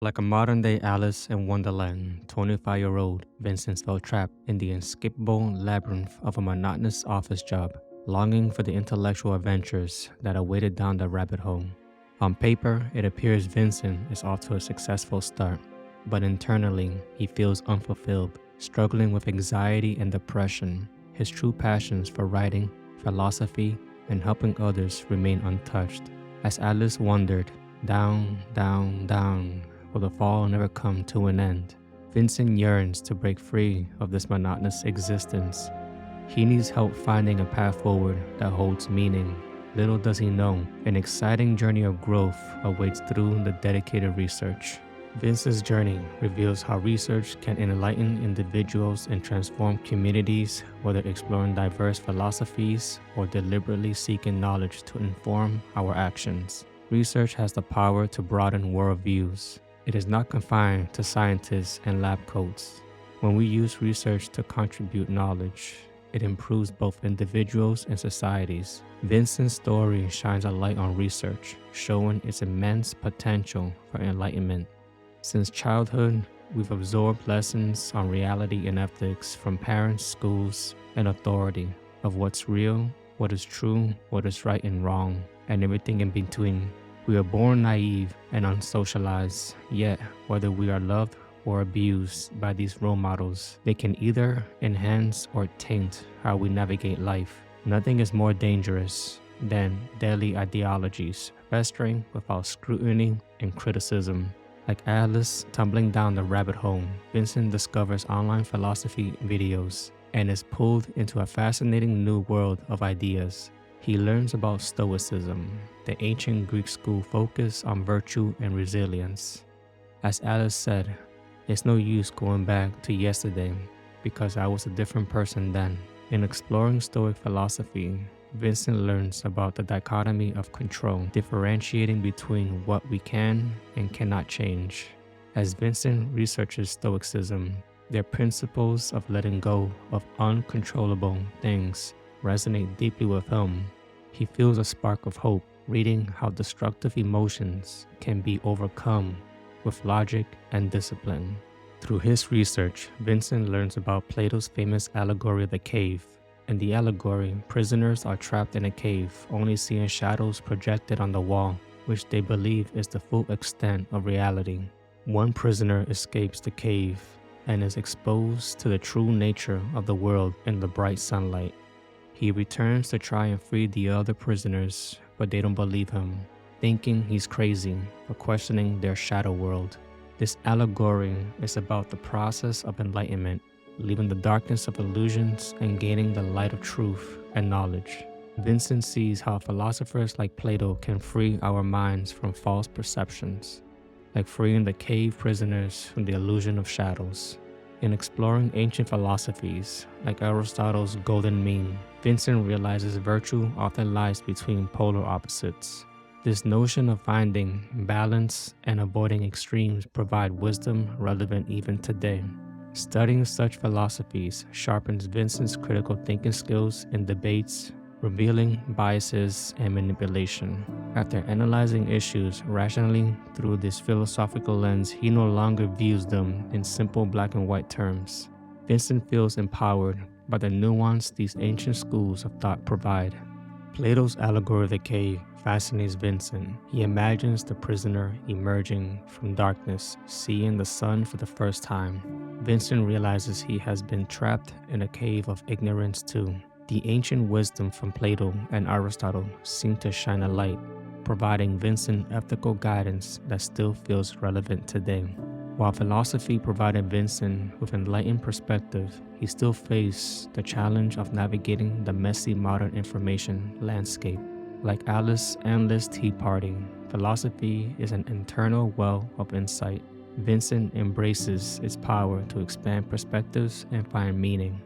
Like a modern-day Alice in Wonderland, 25-year-old Vincent felt trapped in the inescapable labyrinth of a monotonous office job, longing for the intellectual adventures that awaited down the rabbit hole. On paper, it appears Vincent is off to a successful start, but internally, he feels unfulfilled, struggling with anxiety and depression. His true passions for writing, philosophy, and helping others remain untouched. As Alice wandered down, down, down, will the fall never come to an end? Vincent yearns to break free of this monotonous existence. He needs help finding a path forward that holds meaning. Little does he know, an exciting journey of growth awaits through the dedicated research. Vincent's journey reveals how research can enlighten individuals and transform communities, whether exploring diverse philosophies or deliberately seeking knowledge to inform our actions. Research has the power to broaden worldviews. It is not confined to scientists and lab coats. When we use research to contribute knowledge, it improves both individuals and societies. Vincent's story shines a light on research, showing its immense potential for enlightenment. Since childhood, we've absorbed lessons on reality and ethics from parents, schools, and authority of what's real, what is true, what is right and wrong, and everything in between. We are born naive and unsocialized, yet whether we are loved or abused by these role models, they can either enhance or taint how we navigate life. Nothing is more dangerous than deadly ideologies festering without scrutiny and criticism. Like Alice tumbling down the rabbit hole, Vincent discovers online philosophy videos and is pulled into a fascinating new world of ideas. He learns about Stoicism, the ancient Greek school focus on virtue and resilience. As Alice said, it's no use going back to yesterday because I was a different person then. In exploring Stoic philosophy, Vincent learns about the dichotomy of control, differentiating between what we can and cannot change. As Vincent researches Stoicism, their principles of letting go of uncontrollable things resonate deeply with him. He feels a spark of hope, reading how destructive emotions can be overcome with logic and discipline. Through his research, Vincent learns about Plato's famous allegory of the cave. In the allegory, prisoners are trapped in a cave, only seeing shadows projected on the wall, which they believe is the full extent of reality. One prisoner escapes the cave and is exposed to the true nature of the world in the bright sunlight. He returns to try and free the other prisoners, but they don't believe him, thinking he's crazy for questioning their shadow world. This allegory is about the process of enlightenment, leaving the darkness of illusions and gaining the light of truth and knowledge. Vincent sees how philosophers like Plato can free our minds from false perceptions, like freeing the cave prisoners from the illusion of shadows. In exploring ancient philosophies, like Aristotle's golden mean, Vincent realizes virtue often lies between polar opposites. This notion of finding balance and avoiding extremes provide wisdom relevant even today. Studying such philosophies sharpens Vincent's critical thinking skills in debates, revealing biases and manipulation. After analyzing issues rationally through this philosophical lens, he no longer views them in simple black and white terms. Vincent feels empowered by the nuance these ancient schools of thought provide. Plato's allegory of the cave fascinates Vincent. He imagines the prisoner emerging from darkness, seeing the sun for the first time. Vincent realizes he has been trapped in a cave of ignorance too. The ancient wisdom from Plato and Aristotle seem to shine a light, providing Vincent ethical guidance that still feels relevant today. While philosophy provided Vincent with enlightened perspective, he still faced the challenge of navigating the messy modern information landscape. Like Alice's endless tea party, philosophy is an internal well of insight. Vincent embraces its power to expand perspectives and find meaning.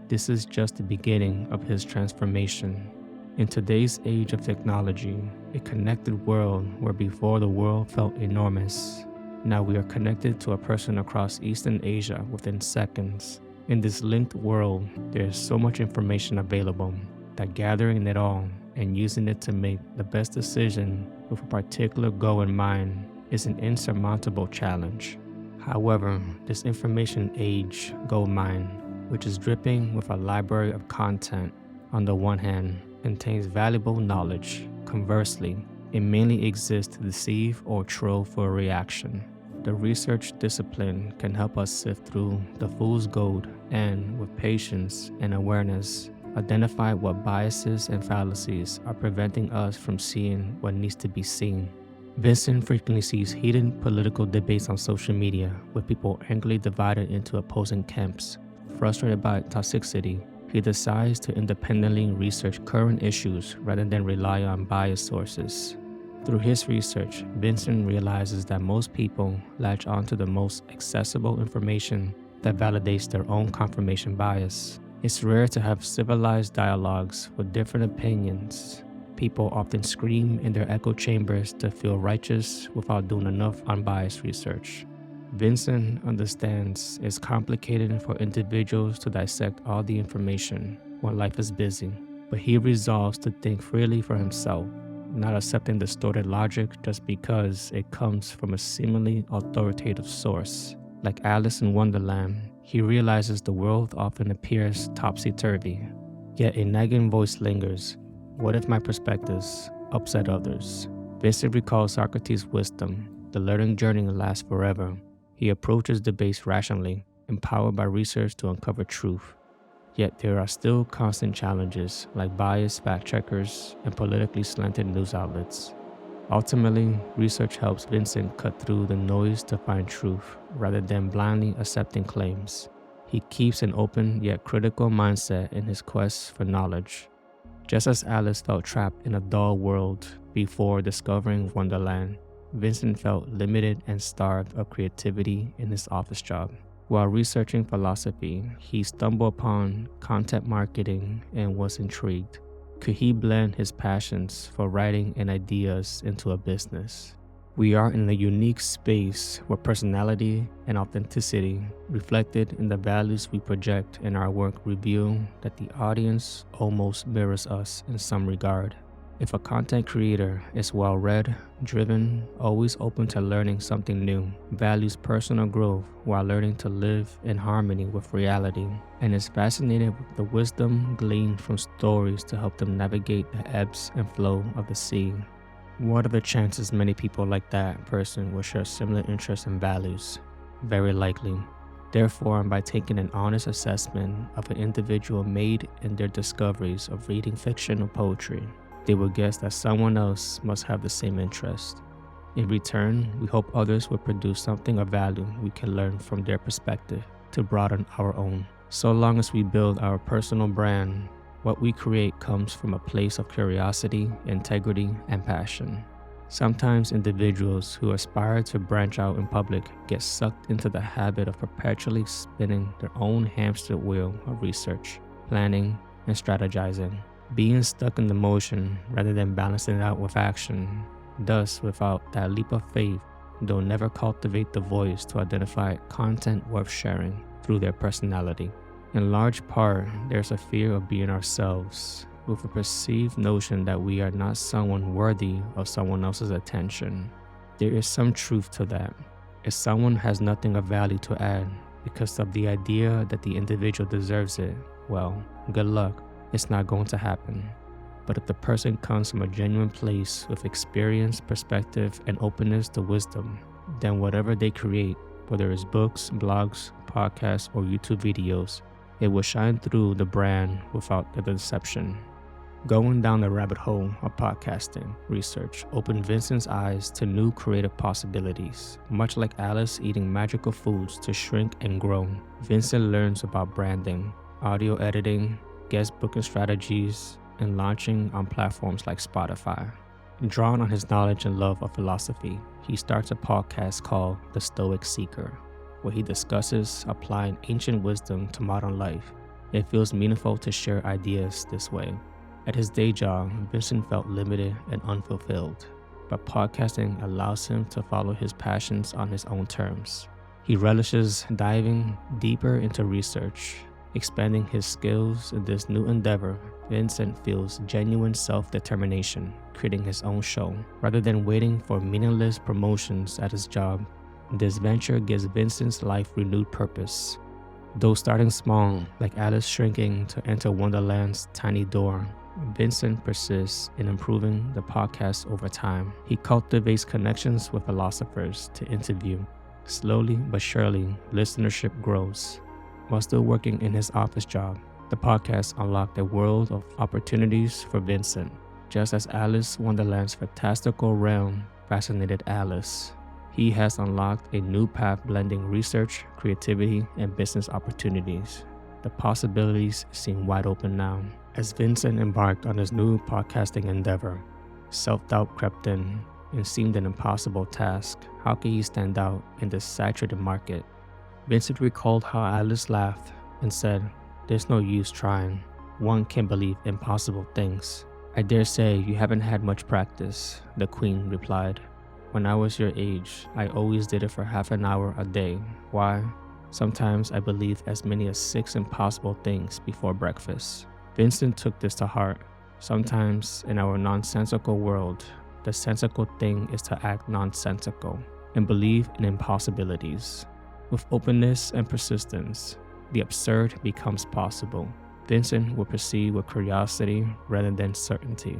This is just the beginning of his transformation. In today's age of technology, a connected world where before the world felt enormous, now we are connected to a person across Eastern Asia within seconds. In this linked world, there is so much information available that gathering it all and using it to make the best decision with a particular goal in mind is an insurmountable challenge. However, this information age goldmine, which is dripping with a library of content, on the one hand, contains valuable knowledge. Conversely, it mainly exists to deceive or troll for a reaction. The research discipline can help us sift through the fool's gold and, with patience and awareness, identify what biases and fallacies are preventing us from seeing what needs to be seen. Vincent frequently sees heated political debates on social media, with people angrily divided into opposing camps. Frustrated by toxicity, he decides to independently research current issues rather than rely on biased sources. Through his research, Vincent realizes that most people latch onto the most accessible information that validates their own confirmation bias. It's rare to have civilized dialogues with different opinions. People often scream in their echo chambers to feel righteous without doing enough unbiased research. Vincent understands it's complicated for individuals to dissect all the information when life is busy, but he resolves to think freely for himself, not accepting distorted logic just because it comes from a seemingly authoritative source. Like Alice in Wonderland, he realizes the world often appears topsy-turvy, yet a nagging voice lingers. What if my perspectives upset others? Vincent recalls Socrates' wisdom. The learning journey lasts forever. He approaches debates rationally, empowered by research to uncover truth. Yet there are still constant challenges like biased fact-checkers and politically slanted news outlets. Ultimately, research helps Vincent cut through the noise to find truth rather than blindly accepting claims. He keeps an open yet critical mindset in his quest for knowledge. Just as Alice felt trapped in a dull world before discovering Wonderland, Vincent felt limited and starved of creativity in his office job. While researching philosophy, he stumbled upon content marketing and was intrigued. Could he blend his passions for writing and ideas into a business? We are in a unique space where personality and authenticity, reflected in the values we project in our work, reveal that the audience almost mirrors us in some regard. If a content creator is well-read, driven, always open to learning something new, values personal growth while learning to live in harmony with reality, and is fascinated with the wisdom gleaned from stories to help them navigate the ebbs and flow of the sea, what are the chances many people like that person will share similar interests and values? Very likely. Therefore, by taking an honest assessment of an individual made in their discoveries of reading fiction or poetry, they will guess that someone else must have the same interest. In return, we hope others will produce something of value we can learn from their perspective to broaden our own. So long as we build our personal brand, what we create comes from a place of curiosity, integrity, and passion. Sometimes individuals who aspire to branch out in public get sucked into the habit of perpetually spinning their own hamster wheel of research, planning, and strategizing, being stuck in the motion rather than balancing it out with action. Thus, without that leap of faith, they'll never cultivate the voice to identify content worth sharing through their personality. In large part, there's a fear of being ourselves, with a perceived notion that we are not someone worthy of someone else's attention. There is some truth to that. If someone has nothing of value to add because of the idea that the individual deserves it, well, good luck, it's not going to happen. But if the person comes from a genuine place with experience, perspective, and openness to wisdom, then whatever they create, whether it's books, blogs, podcasts, or YouTube videos, it will shine through the brand without the deception. Going down the rabbit hole of podcasting research opened Vincent's eyes to new creative possibilities. Much like Alice eating magical foods to shrink and grow, Vincent learns about branding, audio editing, guest booking strategies, and launching on platforms like Spotify. Drawn on his knowledge and love of philosophy, he starts a podcast called The Stoic Seeker, where he discusses applying ancient wisdom to modern life. It feels meaningful to share ideas this way. At his day job, Vincent felt limited and unfulfilled, but podcasting allows him to follow his passions on his own terms. He relishes diving deeper into research, Expanding his skills in this new endeavor, Vincent feels genuine self-determination, creating his own show, rather than waiting for meaningless promotions at his job. This venture gives Vincent's life renewed purpose. Though starting small, like Alice shrinking to enter Wonderland's tiny door, Vincent persists in improving the podcast over time. He cultivates connections with philosophers to interview. Slowly but surely, listenership grows. While still working in his office job, the podcast unlocked a world of opportunities for Vincent, just as Alice Wonderland's fantastical realm fascinated Alice. He has unlocked a new path blending research, creativity, and business opportunities. The possibilities seem wide open now. As Vincent embarked on his new podcasting endeavor, self-doubt crept in and seemed an impossible task. How could he stand out in this saturated market? Vincent recalled how Alice laughed and said, "There's no use trying. One can believe impossible things." "I dare say you haven't had much practice," the Queen replied. "When I was your age, I always did it for half an hour a day. Why? Sometimes I believed as many as 6 impossible things before breakfast." Vincent took this to heart. Sometimes in our nonsensical world, the sensical thing is to act nonsensical and believe in impossibilities. With openness and persistence, the absurd becomes possible. Vincent will proceed with curiosity rather than certainty.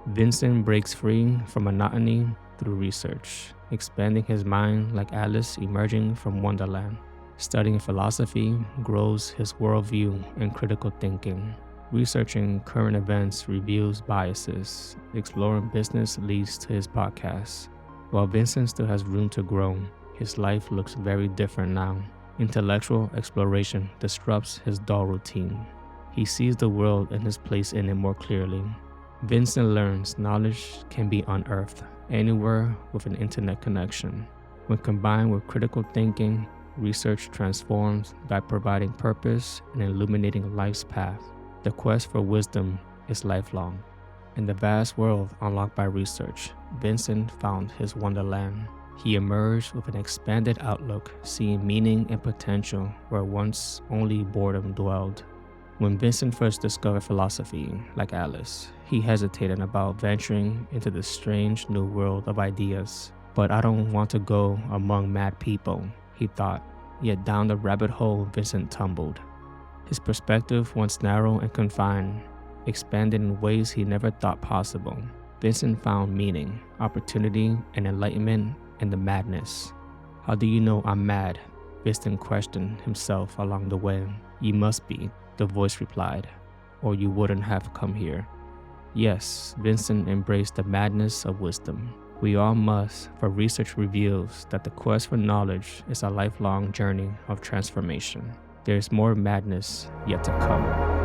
Vincent breaks free from monotony through research, expanding his mind like Alice emerging from Wonderland. Studying philosophy grows his worldview and critical thinking. Researching current events reveals biases. Exploring business leads to his podcast. While Vincent still has room to grow, his life looks very different now. Intellectual exploration disrupts his dull routine. He sees the world and his place in it more clearly. Vincent learns knowledge can be unearthed anywhere with an internet connection. When combined with critical thinking, research transforms by providing purpose and illuminating life's path. The quest for wisdom is lifelong. In the vast world unlocked by research, Vincent found his Wonderland. He emerged with an expanded outlook, seeing meaning and potential where once only boredom dwelled. When Vincent first discovered philosophy, like Alice, he hesitated about venturing into this strange new world of ideas. "But I don't want to go among mad people," he thought. Yet down the rabbit hole Vincent tumbled. His perspective, once narrow and confined, expanded in ways he never thought possible. Vincent found meaning, opportunity, and enlightenment in the madness. "How do you know I'm mad?" Vincent questioned himself along the way. "You must be," the voice replied, "or you wouldn't have come here." Yes, Vincent embraced the madness of wisdom. We all must, for research reveals that the quest for knowledge is a lifelong journey of transformation. There is more madness yet to come.